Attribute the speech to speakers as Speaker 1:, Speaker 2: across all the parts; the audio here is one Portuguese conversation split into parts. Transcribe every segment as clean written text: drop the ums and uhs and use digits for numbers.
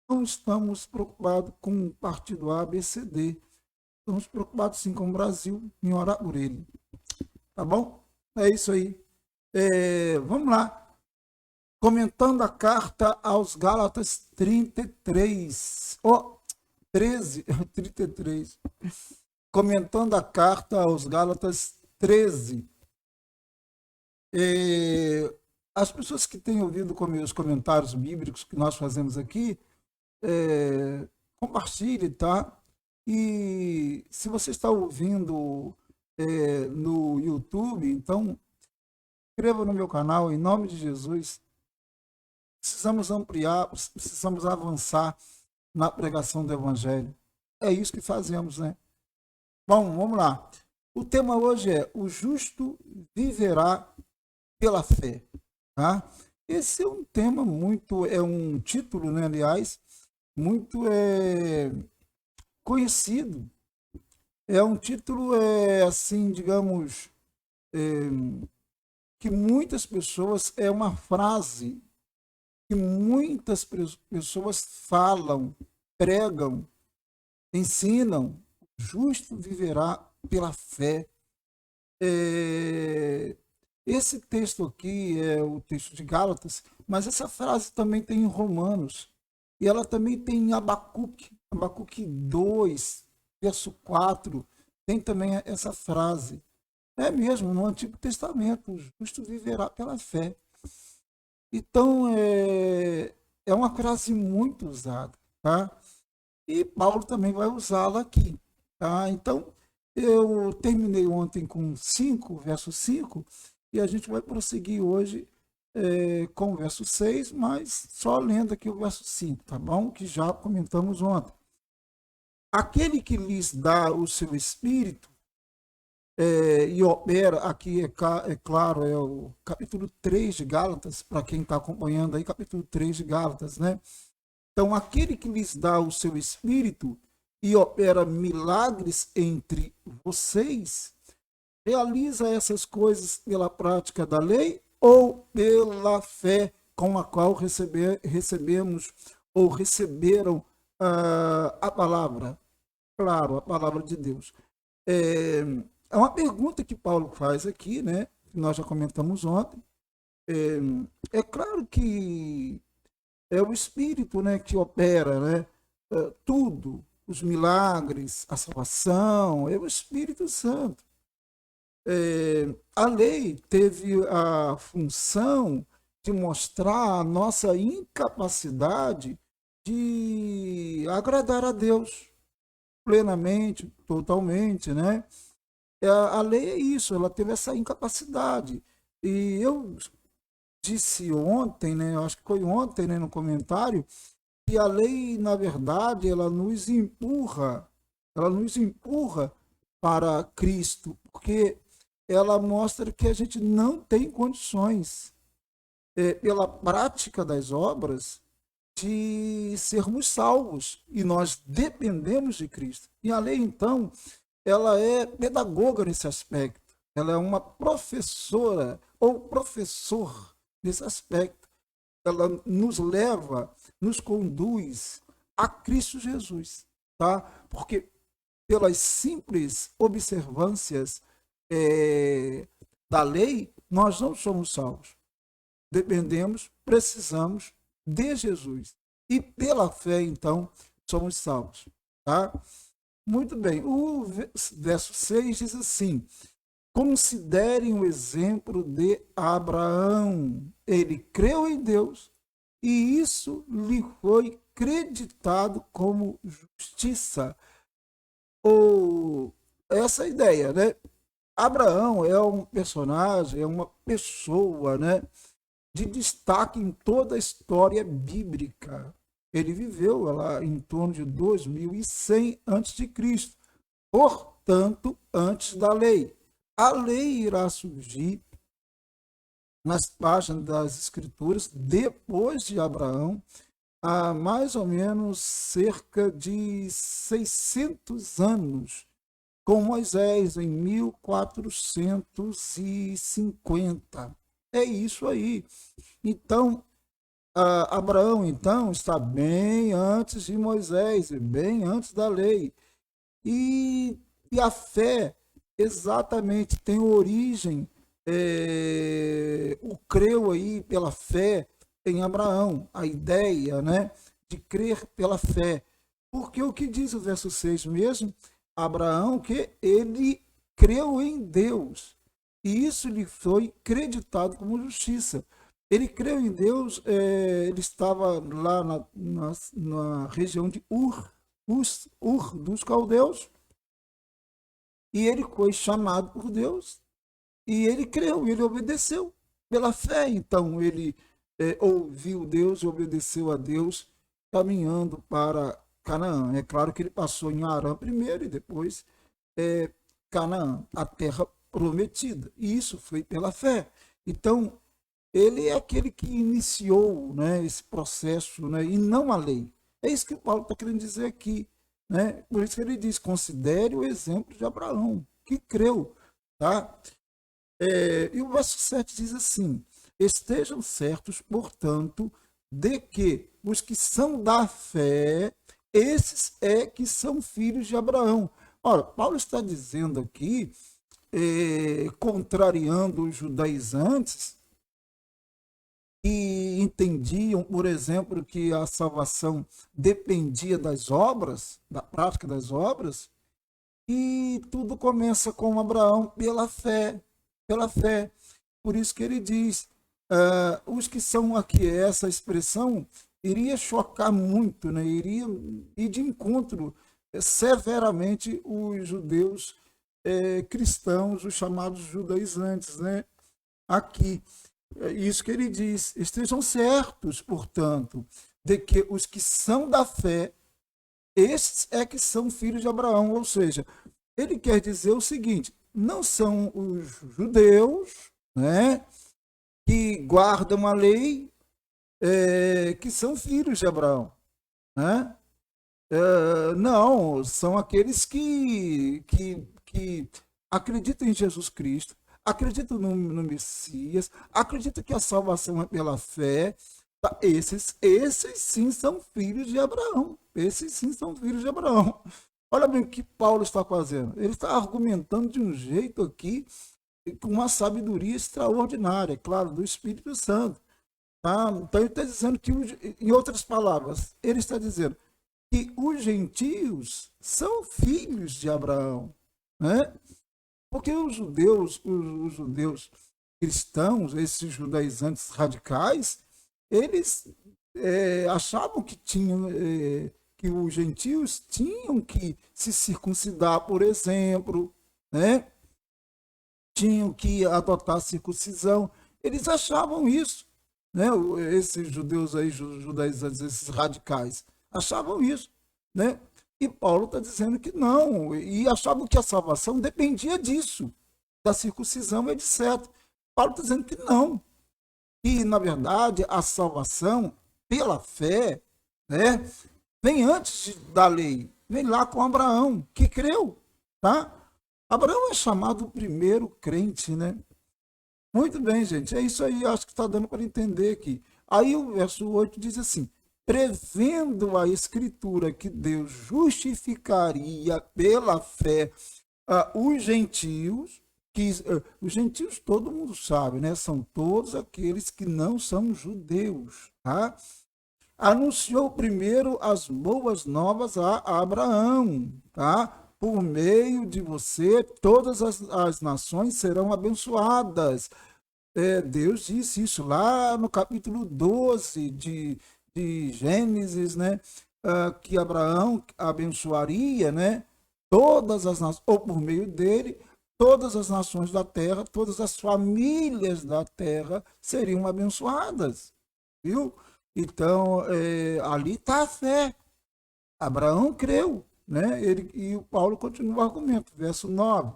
Speaker 1: não estamos preocupados com o partido A, B, C, D. Estamos preocupados sim com o Brasil em orar por ele. Tá bom? É isso aí. Vamos lá. Comentando a carta aos Gálatas 33. Oh, 13, 33. Comentando a carta aos Gálatas 13. É, as pessoas que têm ouvido os comentários bíblicos que nós fazemos aqui, compartilhe, tá? E se você está ouvindo no YouTube, então inscreva no meu canal, em nome de Jesus. Precisamos ampliar, precisamos avançar na pregação do Evangelho. É isso que fazemos, né? Bom, vamos lá. O tema hoje é: o justo viverá pela fé. Tá? Esse é um tema muito, é um título, né, aliás, muito conhecido. É um título, assim, digamos, é, que muitas pessoas, é uma frase que muitas pessoas falam, pregam, ensinam: justo viverá pela fé. É, esse texto aqui é o texto de Gálatas, mas essa frase também tem em Romanos, e ela também tem em Abacuque 2, verso 4, tem também essa frase. É mesmo, no Antigo Testamento: o justo viverá pela fé. Então, é uma frase muito usada, tá? E Paulo também vai usá-la aqui, tá? Então, eu terminei ontem com 5, verso 5, e a gente vai prosseguir hoje com o verso 6, mas só lendo aqui o verso 5, tá bom? Que já comentamos ontem. Aquele que lhes dá o seu espírito e opera, aqui é claro, é o capítulo 3 de Gálatas, para quem está acompanhando aí, capítulo 3 de Gálatas, né? Então, aquele que lhes dá o seu espírito e opera milagres entre vocês, realiza essas coisas pela prática da lei ou pela fé com a qual recebemos ou receberam a palavra? Claro, a palavra de Deus. É, é uma pergunta que Paulo faz aqui, né? Que nós já comentamos ontem. É claro que é o Espírito, né, que opera, né, tudo, os milagres, a salvação, é o Espírito Santo. A lei teve a função de mostrar a nossa incapacidade de agradar a Deus plenamente, totalmente, né? A lei é isso, ela teve essa incapacidade. E eu disse ontem, né, acho que foi ontem, né, no comentário, que a lei, na verdade, ela nos empurra para Cristo, porque ela mostra que a gente não tem condições, pela prática das obras, de sermos salvos, e nós dependemos de Cristo. E a lei, então, ela é pedagoga nesse aspecto, ela é uma professora ou professor nesse aspecto, ela nos leva, nos conduz a Cristo Jesus, tá? Porque pelas simples observâncias é, da lei, nós não somos salvos. Dependemos, precisamos de Jesus. E pela fé, então, somos salvos, tá? Muito bem. O verso 6 diz assim: considerem o exemplo de Abraão. Ele creu em Deus e isso lhe foi creditado como justiça. Ou essa ideia, né? Abraão é um personagem, é uma pessoa, né, de destaque em toda a história bíblica. Ele viveu lá em torno de 2100 a.C., portanto, antes da lei. A lei irá surgir nas páginas das Escrituras depois de Abraão, há mais ou menos cerca de 600 anos, com Moisés em 1450. É isso aí. Então, Abraão, então, está bem antes de Moisés, bem antes da lei. E, e a fé, exatamente, tem origem, o creu aí pela fé em Abraão, a ideia, né, de crer pela fé. Porque o que diz o verso 6 mesmo? Abraão, que ele creu em Deus, e isso lhe foi creditado como justiça. Ele creu em Deus, ele estava lá na região de Ur dos caldeus, e ele foi chamado por Deus, e ele creu, ele obedeceu pela fé. Então ele ouviu Deus e obedeceu a Deus, caminhando para Canaã. É claro que ele passou em Arã primeiro e depois Canaã, a terra prometida. E isso foi pela fé. Então, ele é aquele que iniciou, né, esse processo, né, e não a lei. É isso que o Paulo está querendo dizer aqui. Né? Por isso que ele diz, considere o exemplo de Abraão, que creu. Tá? E o verso 7 diz assim, estejam certos, portanto, de que os que são da fé, esses é que são filhos de Abraão. Ora, Paulo está dizendo aqui, contrariando os judaizantes, que entendiam, por exemplo, que a salvação dependia das obras, da prática das obras, e tudo começa com Abraão pela fé, pela fé. Por isso que ele diz, os que são aqui, essa expressão iria chocar muito, né? Iria ir de encontro severamente os judeus cristãos, os chamados judaizantes, né? Aqui. É isso que ele diz. Estejam certos, portanto, de que os que são da fé, esses é que são filhos de Abraão. Ou seja, ele quer dizer o seguinte: não são os judeus, né, que guardam a lei, que são filhos de Abraão. Né? Não, são aqueles que acreditam em Jesus Cristo, acreditam no Messias, acreditam que a salvação é pela fé. Tá? Esses sim são filhos de Abraão. Esses sim são filhos de Abraão. Olha bem o que Paulo está fazendo. Ele está argumentando de um jeito aqui, com uma sabedoria extraordinária, claro, do Espírito Santo. Tá? Então ele está dizendo que, em outras palavras, ele está dizendo que os gentios são filhos de Abraão, né? Porque os judeus cristãos, esses judaizantes radicais, eles achavam que tinham, que os gentios tinham que se circuncidar, por exemplo, né? Tinham que adotar a circuncisão. Eles achavam isso, né? Esses judeus aí, judaizantes, esses radicais, achavam isso, né? E Paulo está dizendo que não, e achavam que a salvação dependia disso, da circuncisão, etc. Paulo está dizendo que não, e na verdade a salvação pela fé, né, vem antes da lei, vem lá com Abraão, que creu, tá? Abraão é chamado o primeiro crente, né? Muito bem, gente, é isso aí, acho que está dando para entender aqui. Aí o verso 8 diz assim, prevendo a escritura que Deus justificaria pela fé os gentios, que os gentios todo mundo sabe, né? São todos aqueles que não são judeus, tá? Anunciou primeiro as boas novas a Abraão, tá? Por meio de você, todas as nações serão abençoadas. Deus disse isso lá no capítulo 12 de Gênesis, né? Que Abraão abençoaria, né? Todas as nações, ou por meio dele, todas as nações da terra, todas as famílias da terra seriam abençoadas, viu? Então, ali está a fé. Abraão creu, né? E o Paulo continua o argumento, verso 9.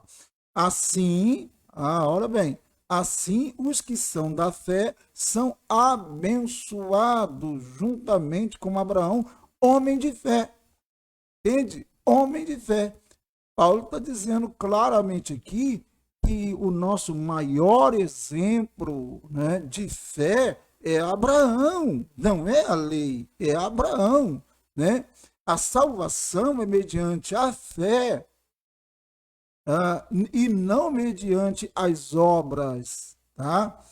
Speaker 1: Assim, olha bem, assim os que são da fé são abençoados juntamente com Abraão, homem de fé. Entende? Homem de fé. Paulo está dizendo claramente aqui que o nosso maior exemplo, né, de fé é Abraão, não é a lei, é Abraão, né? A salvação é mediante a fé, e não mediante as obras, tá?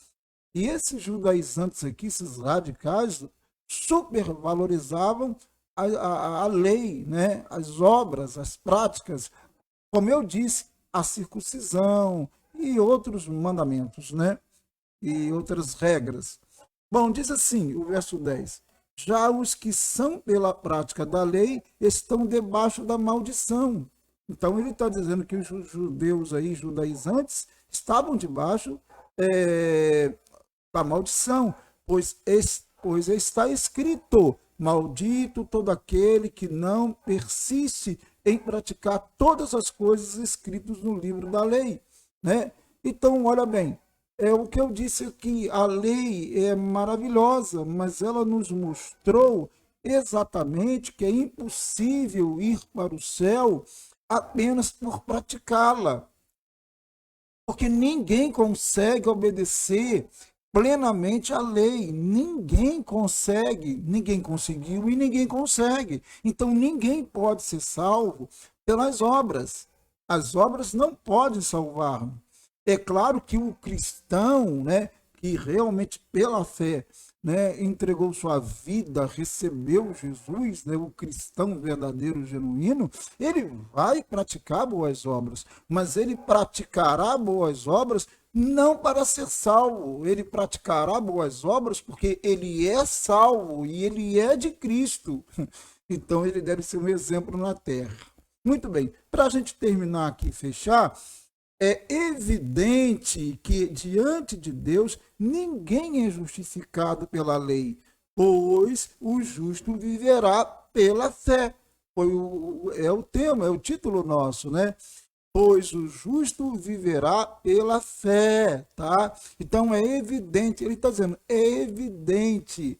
Speaker 1: E esses judaizantes aqui, esses radicais, supervalorizavam a lei, né? As obras, as práticas, como eu disse, a circuncisão e outros mandamentos, né? E outras regras. Bom, diz assim, o verso 10. Já os que são pela prática da lei estão debaixo da maldição. Então ele está dizendo que os judeus aí, judaizantes, estavam debaixo da maldição, pois está escrito: maldito todo aquele que não persiste em praticar todas as coisas escritas no livro da lei, né? Então, olha bem, é o que eu disse aqui, a lei é maravilhosa, mas ela nos mostrou exatamente que é impossível ir para o céu apenas por praticá-la, porque ninguém consegue obedecer plenamente a lei. Ninguém consegue, ninguém conseguiu e ninguém consegue. Então ninguém pode ser salvo pelas obras. As obras não podem salvar. É claro que o cristão, né, que realmente pela fé, né, entregou sua vida, recebeu Jesus, né, o cristão verdadeiro, genuíno, ele vai praticar boas obras, mas ele praticará boas obras não para ser salvo, ele praticará boas obras porque ele é salvo e ele é de Cristo. Então ele deve ser um exemplo na terra. Muito bem, para a gente terminar aqui e fechar, é evidente que diante de Deus ninguém é justificado pela lei, pois o justo viverá pela fé. É o tema, é o título nosso, né? Pois o justo viverá pela fé, tá? Então é evidente, ele está dizendo, é evidente.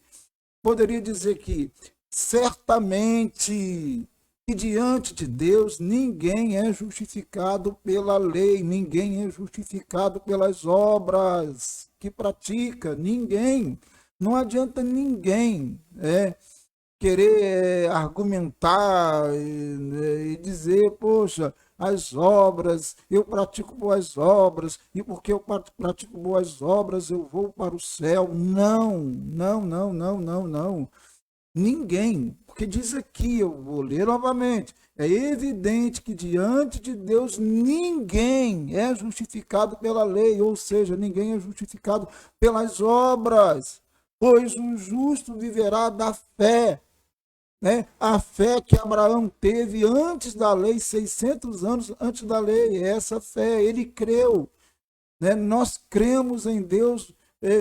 Speaker 1: Poderia dizer que certamente e diante de Deus ninguém é justificado pela lei, ninguém é justificado pelas obras que pratica, ninguém. Não adianta ninguém querer argumentar e dizer, poxa, as obras, eu pratico boas obras, e porque eu pratico boas obras eu vou para o céu. Não, não, não, não, não, não. Ninguém, porque diz aqui, eu vou ler novamente, é evidente que diante de Deus ninguém é justificado pela lei, ou seja, ninguém é justificado pelas obras, pois o justo viverá da fé, né? A fé que Abraão teve antes da lei, 600 anos antes da lei, é essa fé, ele creu, né? Nós cremos em Deus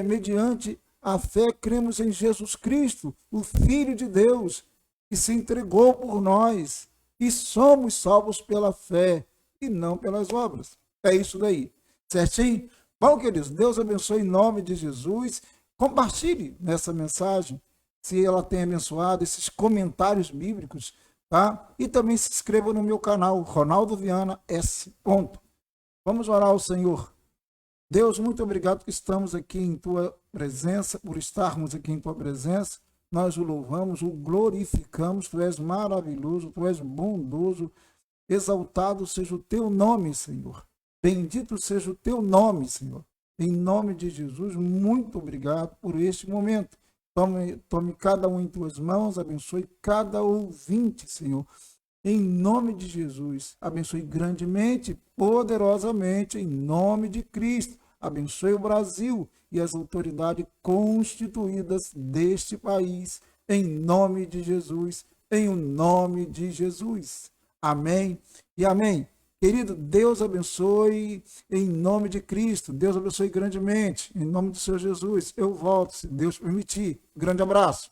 Speaker 1: mediante a fé, cremos em Jesus Cristo, o Filho de Deus, que se entregou por nós, e somos salvos pela fé e não pelas obras. É isso daí, certinho? Bom, queridos, Deus abençoe em nome de Jesus. Compartilhe nessa mensagem, se ela tem abençoado, esses comentários bíblicos, tá? E também se inscreva no meu canal, Ronaldo Viana S. Vamos orar ao Senhor. Deus, muito obrigado que estamos aqui em tua presença, por estarmos aqui em tua presença. Nós o louvamos, o glorificamos. Tu és maravilhoso, tu és bondoso. Exaltado seja o teu nome, Senhor. Bendito seja o teu nome, Senhor. Em nome de Jesus, muito obrigado por este momento. Tome cada um em tuas mãos, abençoe cada ouvinte, Senhor. Em nome de Jesus, abençoe grandemente, poderosamente, em nome de Cristo. Abençoe o Brasil e as autoridades constituídas deste país, em nome de Jesus, em o nome de Jesus. Amém e amém. Querido, Deus abençoe em nome de Cristo. Deus abençoe grandemente, em nome do Senhor Jesus. Eu volto, se Deus permitir. Grande abraço.